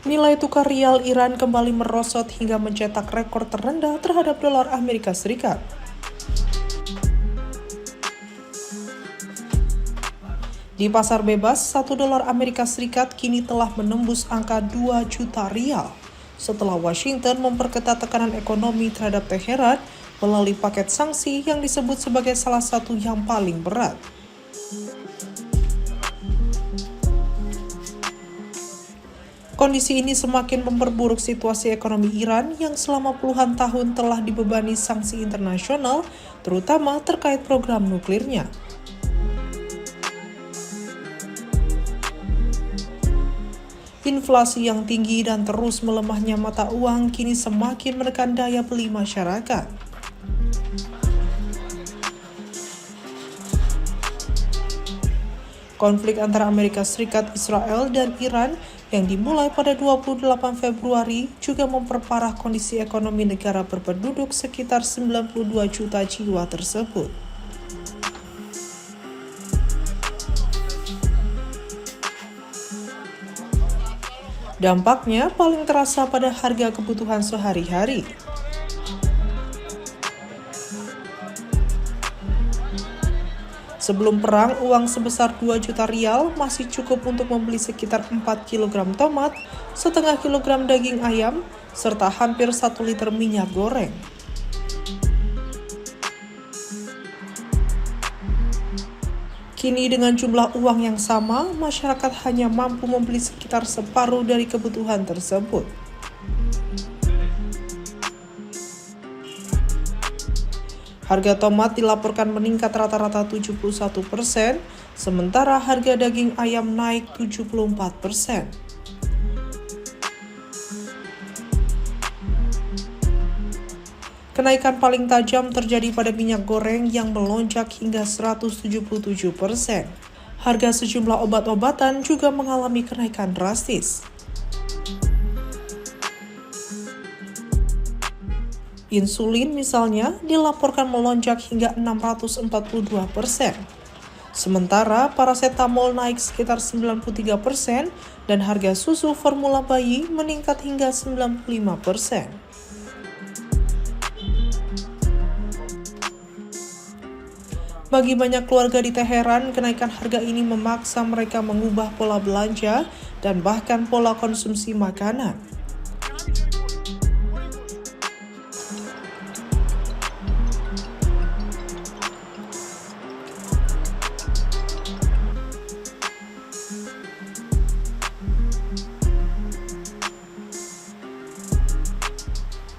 Nilai tukar rial Iran kembali merosot hingga mencetak rekor terendah terhadap dolar Amerika Serikat. Di pasar bebas, 1 dolar Amerika Serikat kini telah menembus angka 2 juta rial setelah Washington memperketat tekanan ekonomi terhadap Teheran melalui paket sanksi yang disebut sebagai salah satu yang paling berat. Kondisi ini semakin memperburuk situasi ekonomi Iran yang selama puluhan tahun telah dibebani sanksi internasional, terutama terkait program nuklirnya. Inflasi yang tinggi dan terus melemahnya mata uang kini semakin menekan daya beli masyarakat. Konflik antara Amerika Serikat, Israel, dan Iran yang dimulai pada 28 Februari juga memperparah kondisi ekonomi negara berpenduduk sekitar 92 juta jiwa tersebut. Dampaknya paling terasa pada harga kebutuhan sehari-hari. Sebelum perang, uang sebesar 2 juta rial masih cukup untuk membeli sekitar 4 kg tomat, setengah kilogram daging ayam, serta hampir 1 liter minyak goreng. Kini dengan jumlah uang yang sama, masyarakat hanya mampu membeli sekitar separuh dari kebutuhan tersebut. Harga tomat dilaporkan meningkat rata-rata 71%, sementara harga daging ayam naik 74%. Kenaikan paling tajam terjadi pada minyak goreng yang melonjak hingga 177%. Harga sejumlah obat-obatan juga mengalami kenaikan drastis. Insulin misalnya dilaporkan melonjak hingga 642%. Sementara paracetamol naik sekitar 93% dan harga susu formula bayi meningkat hingga 95%. Bagi banyak keluarga di Teheran, kenaikan harga ini memaksa mereka mengubah pola belanja dan bahkan pola konsumsi makanan.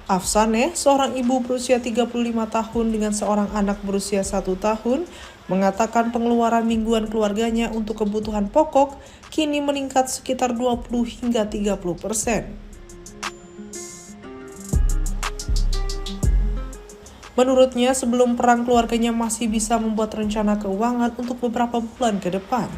Afsaneh, seorang ibu berusia 35 tahun dengan seorang anak berusia 1 tahun, mengatakan pengeluaran mingguan keluarganya untuk kebutuhan pokok kini meningkat sekitar 20 hingga 30%. Menurutnya, sebelum perang keluarganya masih bisa membuat rencana keuangan untuk beberapa bulan ke depan.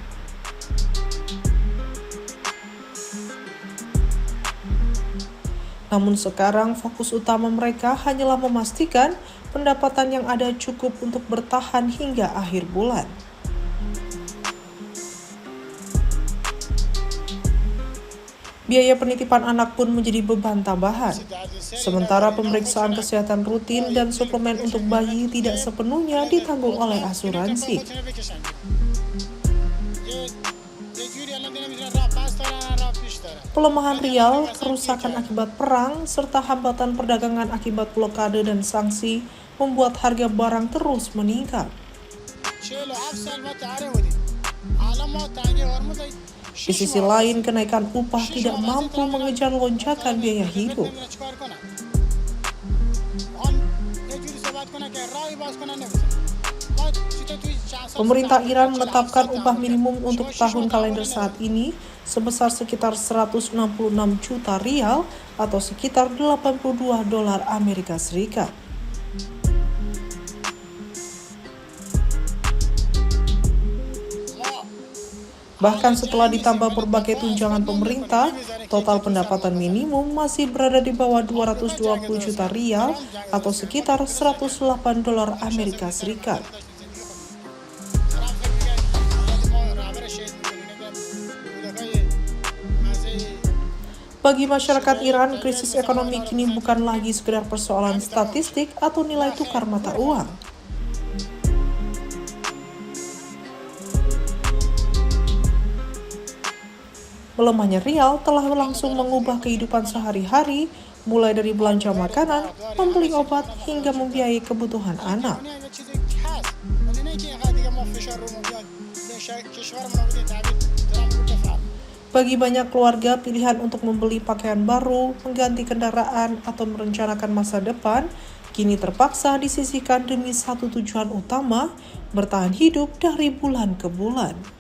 Namun sekarang fokus utama mereka hanyalah memastikan pendapatan yang ada cukup untuk bertahan hingga akhir bulan. Biaya penitipan anak pun menjadi beban tambahan. Sementara pemeriksaan kesehatan rutin dan suplemen untuk bayi tidak sepenuhnya ditanggung oleh asuransi. Pelemahan rial, kerusakan akibat perang, serta hambatan perdagangan akibat blokade dan sanksi membuat harga barang terus meningkat. Di sisi lain, kenaikan upah tidak mampu mengejar lonjakan biaya hidup. Pemerintah Iran menetapkan upah minimum untuk tahun kalender saat ini sebesar sekitar 166 juta rial atau sekitar 82 dolar Amerika Serikat. Bahkan setelah ditambah berbagai tunjangan pemerintah, total pendapatan minimum masih berada di bawah 220 juta rial atau sekitar 108 dolar Amerika Serikat. Bagi masyarakat Iran, krisis ekonomi kini bukan lagi sekedar persoalan statistik atau nilai tukar mata uang. Melemahnya rial telah langsung mengubah kehidupan sehari-hari, mulai dari belanja makanan, membeli obat, hingga membiayai kebutuhan anak. Bagi banyak keluarga, pilihan untuk membeli pakaian baru, mengganti kendaraan, atau merencanakan masa depan kini terpaksa disisihkan demi satu tujuan utama, bertahan hidup dari bulan ke bulan.